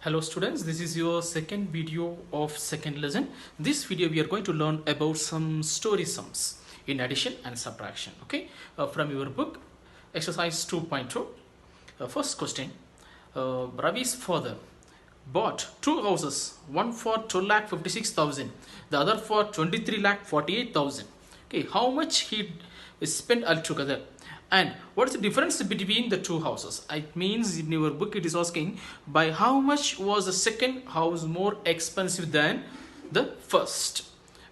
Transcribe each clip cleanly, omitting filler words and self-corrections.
Hello students, this is your second video of second lesson. This video we are going to learn about some story sums in addition and subtraction. Okay, from your book exercise 2.2. First question, Ravi's father bought two houses, one for 12,56,000, the other for 23,48,000. Okay, how much he spent altogether? And what is the difference between the two houses? It means in your book it is asking by how much was the second house more expensive than the first.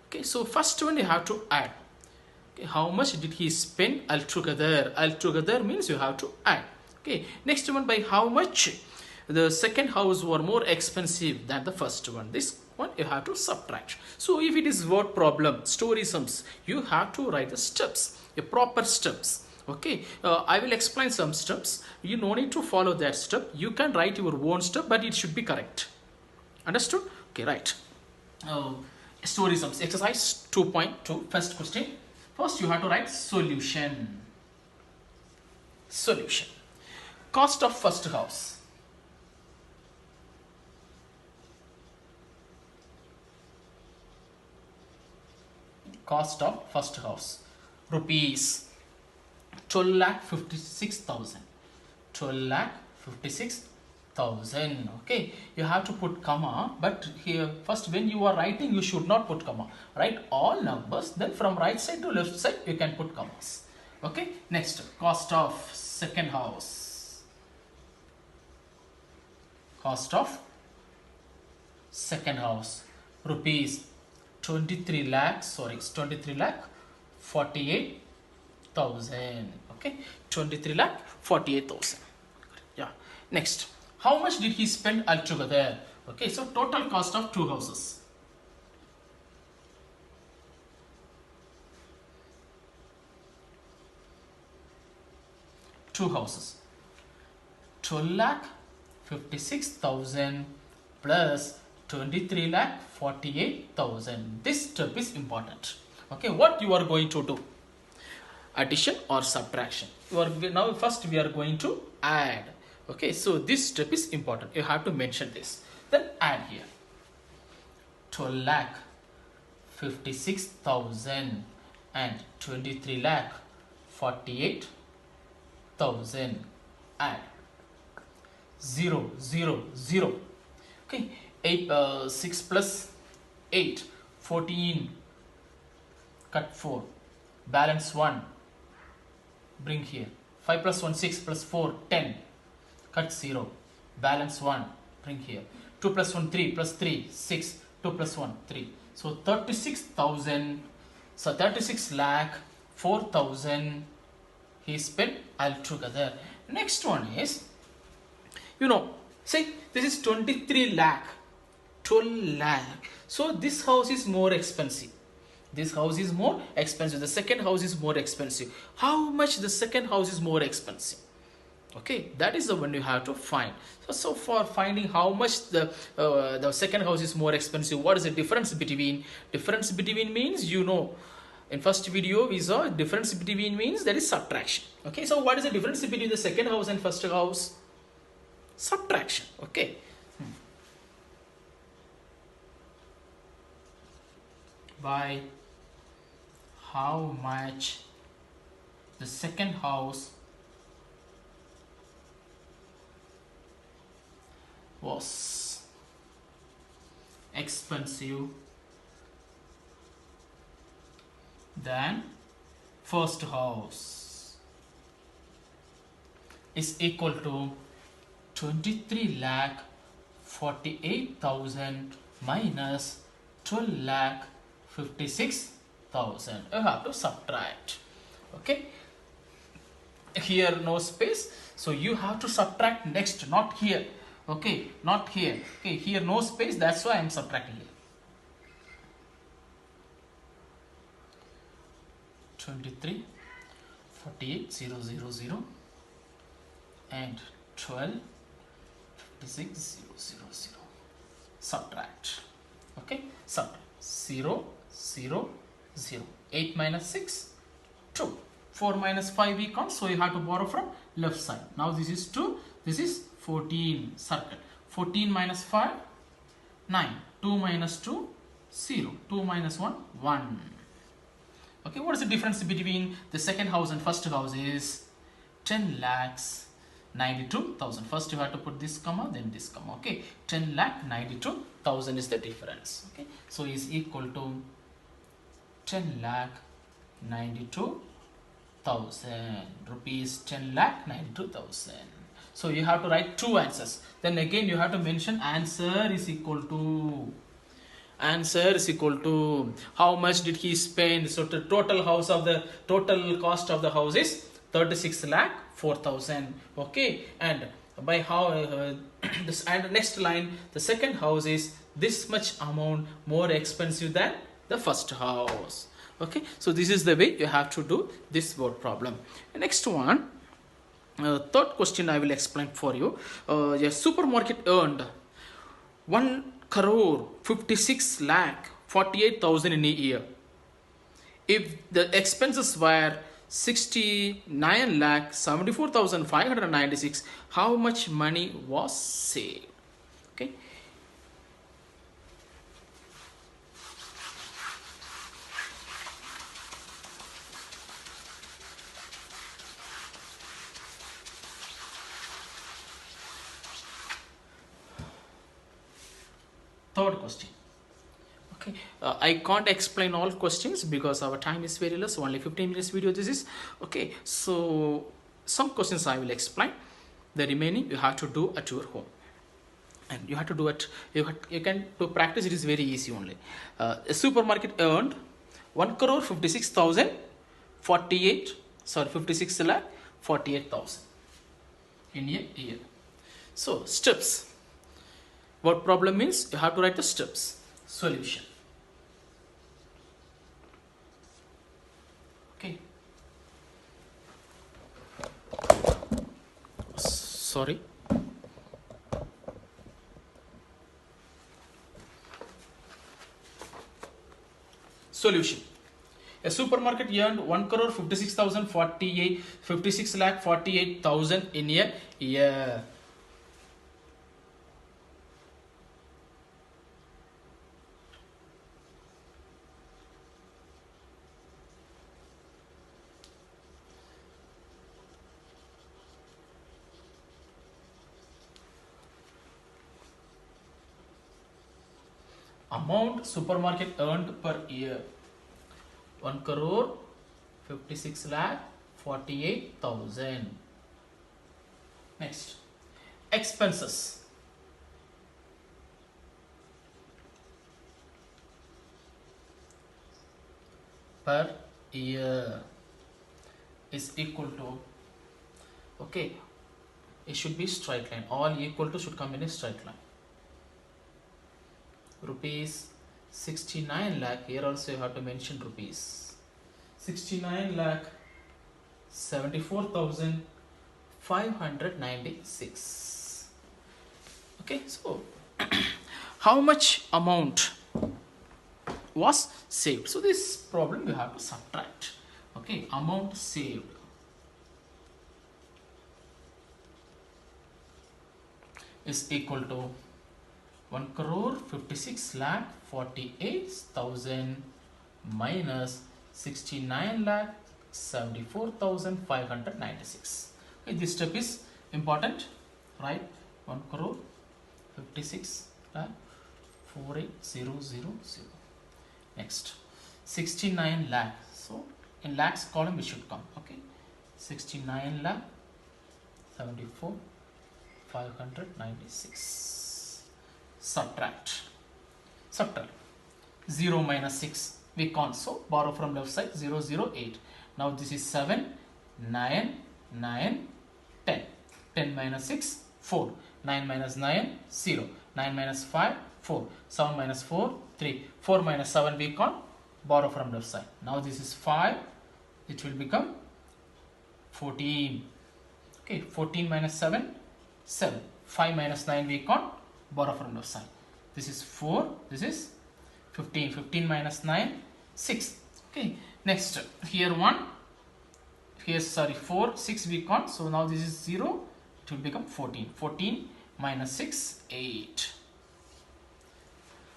Okay, so first one you have to add. Okay, how much did he spend altogether? Altogether means you have to add. Okay, next one, by how much the second house were more expensive than the first one. This one you have to subtract. So if it is word problem, story sums, you have to write the steps, the proper steps. Okay, I will explain some steps. You no need to follow that step. You can write your own step, but it should be correct. Understood? Okay, right. Story sums, exercise 2.2. First question. First you have to write solution. Solution. Cost of first house. Cost of first house. Rupees 12,56,000. 12,56,000. Okay, you have to put comma, but here first when you are writing you should not put comma. Write all numbers, then from right side to left side you can put commas. Okay, next, cost of second house. Cost of second house, rupees 23 lakh 48,000. Okay, 23,48,000. Yeah. Next, how much did he spend altogether? Okay, so total cost of two houses. Two houses. 12,56,000 plus 23,48,000. This step is important. Okay, what you are going to do? Addition or subtraction. Now first we are going to add. Okay, so this step is important. You have to mention this. Then add here. 12,56,000 and 23,48,000. Add 0, 0, 0. Okay, 6 plus 8, 14. Cut 4. Balance 1. Bring here. 5 plus 1, 6 plus 4, 10. Cut 0. Balance 1. Bring here. 2 plus 1, 3 plus 3, 6. 2 plus 1, 3. So 36,000. So 36 lakh 4,000 he spent altogether. Next one is, say this is 23 lakh. 12 lakh. So this house is more expensive. This house is more expensive. The second house is more expensive. How much the second house is more expensive? Okay, that is the one you have to find. So for finding how much the second house is more expensive, what is the difference between? Difference between means, in first video we saw difference between means there is subtraction. Okay, so what is the difference between the second house and first house? Subtraction. Okay. By how much the second house was expensive than first house is equal to 23,48,000 minus 12,56,000. You have to subtract. Okay, here no space, so you have to subtract next, not here. Okay, not here. Okay, here no space, that's why I am subtracting here. 23,48,000 and 12,56,000. Subtract. Okay, subtract. 0, 0, 0. 8 minus 6, 2. 4 minus 5 we can't, so you have to borrow from left side. Now this is 2, this is 14, circle. 14 minus 5, 9. 2 minus 2, 0. 2 minus 1, 1. Okay, what is the difference between the second house and first house is 10 lakhs 92,000. First you have to put this comma, then this comma. Okay, 10 lakh 92,000 is the difference. Okay, so is equal to 10 lakh 92,000 rupees. 10 lakh 92,000. So you have to write two answers. Then again you have to mention answer is equal to how much did he spend. So the total cost of the house is 36 lakh 4,000. Okay, and by how this, and next line, the second house is this much amount more expensive than the first house. Okay, so this is the way you have to do this word problem. Next one, third question I will explain for you. A supermarket earned 1 crore 56 lakh 48,000 in a year. If the expenses were 69 lakh 74,596, how much money was saved? Okay. Third question. Okay, I can't explain all questions because our time is very less, only 15 minutes video this is. Okay, so some questions I will explain, the remaining you have to do at your home, and you have to do it, you can to practice, it is very easy only. A supermarket earned 1 crore 56,000 56 lakh 48,000 in a year. So steps, what problem means you have to write the steps. Solution. Okay. Sorry. Solution. A supermarket earned 1 crore 56 lakh 48,000 in a year. Amount supermarket earned per year, 1 crore 56 lakh 48,000. Next, expenses. Per year is equal to, okay, it should be straight line, all equal to should come in a straight line. Rupees 69 lakh, here also you have to mention rupees 69 lakh 74,596. Okay, so how much amount was saved? So this problem you have to subtract. Okay, amount saved is equal to 1 crore 56 lakh 48,000 minus 69 lakh 74,596. Okay, this step is important, right? 1 crore 56 lakh 48,000. Next, 69 lakh. So in lakhs column it should come. Okay, 69 lakh 74,596. Subtract 0 minus 6 we can't, so borrow from left side. 0 0 8. Now this is 7 9 9 10. 10 minus 6 4. 9 minus 9 0. 9 minus 5 4. 7 minus 4 3. 4 minus 7 we can't, borrow from left side. Now this is 5, it will become 14. Okay, 14 minus 7 7. 5 minus 9 we can't, borrow from left side. This is 4, this is 15. 15 minus 9 6. Okay, next here 1, here 4 6 we can't, so now this is 0, it will become 14. 14 minus 6, 8.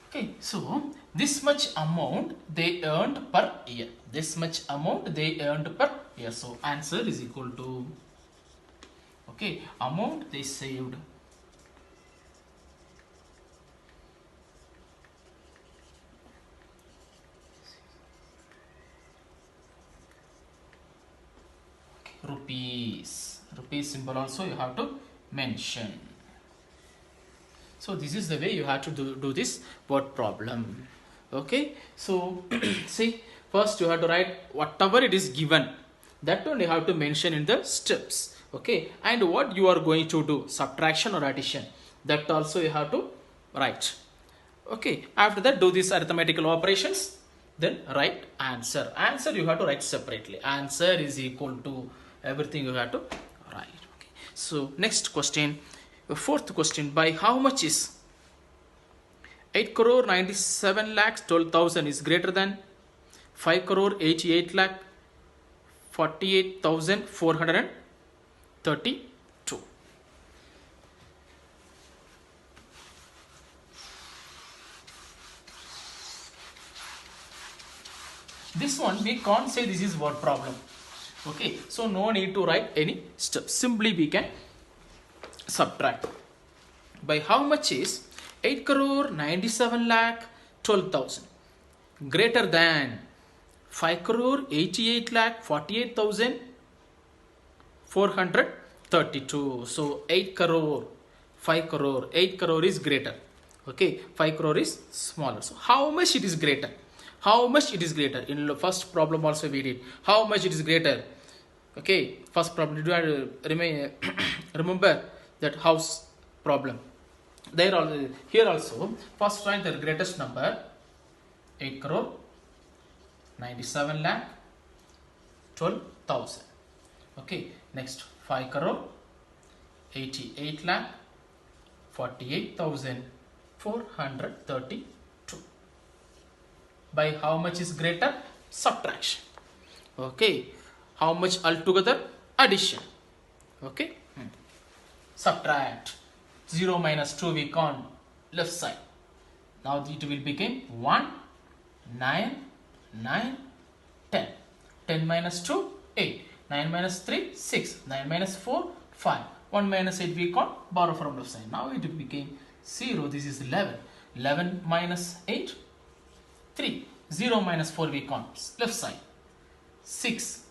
Okay, so this much amount they earned per year. This much amount they earned per year. So answer is equal to, okay, amount they saved. Rupees. Rupees symbol also you have to mention. So this is the way you have to do this word problem. Okay, so see, first you have to write whatever it is given, that one you have to mention in the steps. Okay, and what you are going to do, subtraction or addition, that also you have to write. Okay, after that do these arithmetical operations, then write answer. Answer you have to write separately. Answer is equal to everything you have to write. Okay, so next question, fourth question, by how much is 8 crore 97 lakhs 12,000 is greater than 5 crore 88 lakh 48,432. This one we can't say this is word problem. Okay, so no need to write any steps. Simply we can subtract. By how much is 8 crore 97 lakh 12,000 greater than 5 crore 88 lakh 48,432. So 8 crore, 5 crore, 8 crore is greater. Okay, 5 crore is smaller. So how much it is greater? How much it is greater? In the first problem also we did. How much it is greater? Okay, first problem. Do you remember that house problem? There also, here also, first find the greatest number, 8 crore 97 lakh 12,000. Okay, next 5 crore 88 lakh 48,432. By how much is greater? Subtraction. Okay, how much altogether? Addition. Okay, subtract. 0 minus 2 we count left side. Now it will become 1, 9, 9, 10. 10 minus 2, 8. 9 minus 3, 6. 9 minus 4, 5. 1 minus 8 we count, borrow from left side. Now it became 0. This is 11. 11 minus 8, 3. 0 minus 4 we count left side. 6.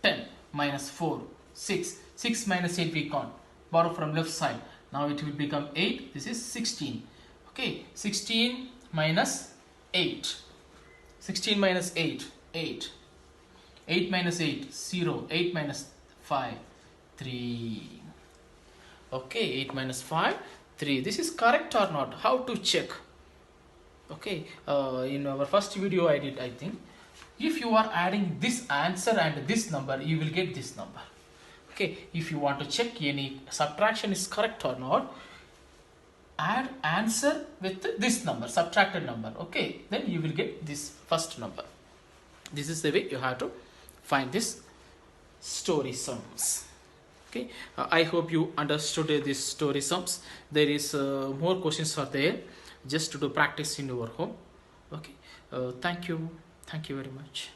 10 minus 4, 6. 6 minus 8 we count, borrow from left side. Now it will become 8. This is 16. Okay, 16 minus 8. 16 minus 8, 8. 8 minus 8, 0. 8 minus 5, 3. Okay, 8 minus 5, 3. This is correct or not? How to check? Okay, in our first video I did, I think. If you are adding this answer and this number, you will get this number. Okay, if you want to check any subtraction is correct or not, add answer with this number, subtracted number. Okay, then you will get this first number. This is the way you have to find this story sums. Okay, I hope you understood this story sums. There is more questions are there, just to do practice in your home. Okay, thank you very much.